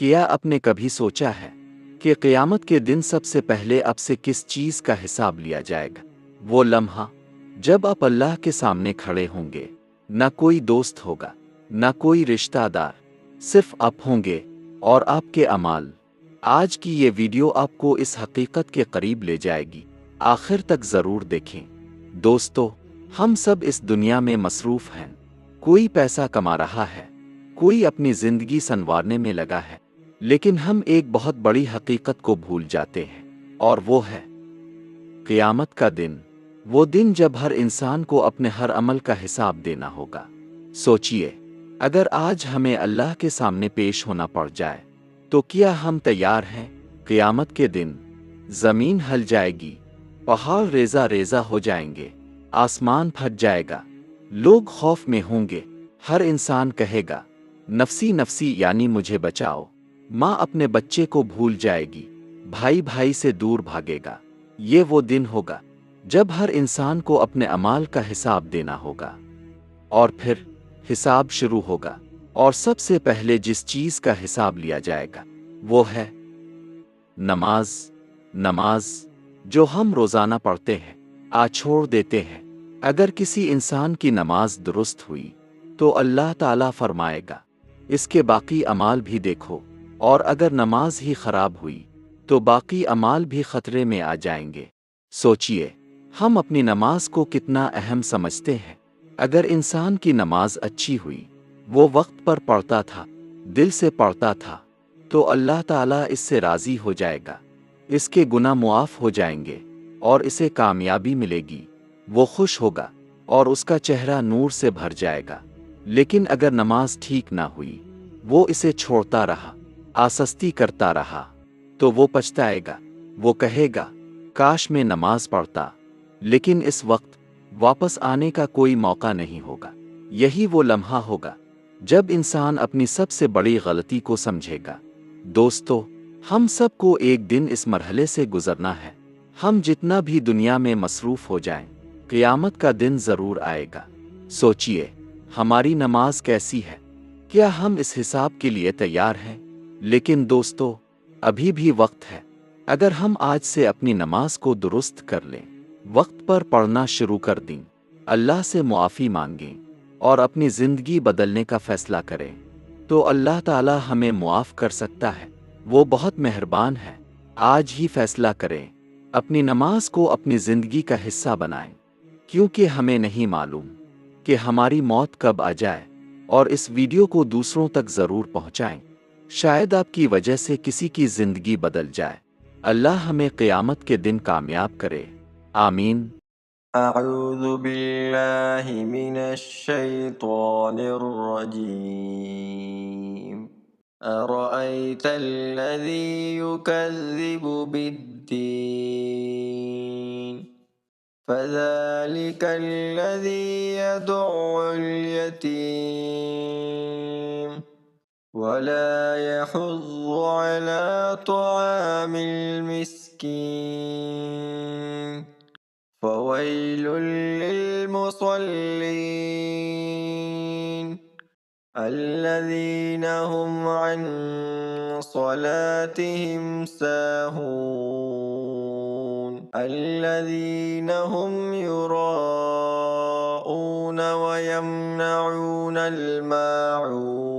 کیا آپ نے کبھی سوچا ہے کہ قیامت کے دن سب سے پہلے آپ سے کس چیز کا حساب لیا جائے گا؟ وہ لمحہ جب آپ اللہ کے سامنے کھڑے ہوں گے، نہ کوئی دوست ہوگا، نہ کوئی رشتہ دار، صرف آپ ہوں گے اور آپ کے اعمال۔ آج کی یہ ویڈیو آپ کو اس حقیقت کے قریب لے جائے گی، آخر تک ضرور دیکھیں۔ دوستو، ہم سب اس دنیا میں مصروف ہیں، کوئی پیسہ کما رہا ہے، کوئی اپنی زندگی سنوارنے میں لگا ہے، لیکن ہم ایک بہت بڑی حقیقت کو بھول جاتے ہیں، اور وہ ہے قیامت کا دن۔ وہ دن جب ہر انسان کو اپنے ہر عمل کا حساب دینا ہوگا۔ سوچئے، اگر آج ہمیں اللہ کے سامنے پیش ہونا پڑ جائے تو کیا ہم تیار ہیں؟ قیامت کے دن زمین ہل جائے گی، پہاڑ ریزہ ریزہ ہو جائیں گے، آسمان پھٹ جائے گا، لوگ خوف میں ہوں گے، ہر انسان کہے گا نفسی نفسی، یعنی مجھے بچاؤ۔ ماں اپنے بچے کو بھول جائے گی، بھائی بھائی سے دور بھاگے گا۔ یہ وہ دن ہوگا جب ہر انسان کو اپنے اعمال کا حساب دینا ہوگا، اور پھر حساب شروع ہوگا، اور سب سے پہلے جس چیز کا حساب لیا جائے گا وہ ہے نماز۔ نماز جو ہم روزانہ پڑھتے ہیں، آج چھوڑ دیتے ہیں۔ اگر کسی انسان کی نماز درست ہوئی تو اللہ تعالیٰ فرمائے گا اس کے باقی اعمال بھی دیکھو، اور اگر نماز ہی خراب ہوئی تو باقی اعمال بھی خطرے میں آ جائیں گے۔ سوچئے، ہم اپنی نماز کو کتنا اہم سمجھتے ہیں۔ اگر انسان کی نماز اچھی ہوئی، وہ وقت پر پڑھتا تھا، دل سے پڑھتا تھا، تو اللہ تعالیٰ اس سے راضی ہو جائے گا، اس کے گناہ معاف ہو جائیں گے، اور اسے کامیابی ملے گی۔ وہ خوش ہوگا اور اس کا چہرہ نور سے بھر جائے گا۔ لیکن اگر نماز ٹھیک نہ ہوئی، وہ اسے چھوڑتا رہا، آسستی کرتا رہا، تو وہ پچھتائے گا۔ وہ کہے گا کاش میں نماز پڑھتا، لیکن اس وقت واپس آنے کا کوئی موقع نہیں ہوگا۔ یہی وہ لمحہ ہوگا جب انسان اپنی سب سے بڑی غلطی کو سمجھے گا۔ دوستو، ہم سب کو ایک دن اس مرحلے سے گزرنا ہے۔ ہم جتنا بھی دنیا میں مصروف ہو جائیں، قیامت کا دن ضرور آئے گا۔ سوچئے، ہماری نماز کیسی ہے؟ کیا ہم اس حساب کے لیے تیار ہیں؟ لیکن دوستو، ابھی بھی وقت ہے۔ اگر ہم آج سے اپنی نماز کو درست کر لیں، وقت پر پڑھنا شروع کر دیں، اللہ سے معافی مانگیں، اور اپنی زندگی بدلنے کا فیصلہ کریں، تو اللہ تعالیٰ ہمیں معاف کر سکتا ہے۔ وہ بہت مہربان ہے۔ آج ہی فیصلہ کریں، اپنی نماز کو اپنی زندگی کا حصہ بنائیں، کیونکہ ہمیں نہیں معلوم کہ ہماری موت کب آ جائے۔ اور اس ویڈیو کو دوسروں تک ضرور پہنچائیں، شاید آپ کی وجہ سے کسی کی زندگی بدل جائے۔ اللہ ہمیں قیامت کے دن کامیاب کرے، آمین۔ اعوذ باللہ من الشیطان الرجیم۔ ارأیت الذی یکذب بالدین فذلک الذی يدع الیتیم ولا يحض على طعام المسكين فويل للمصلين الذين هم عن صلاتهم ساهون الذين هم يراءون ويمنعون الماعون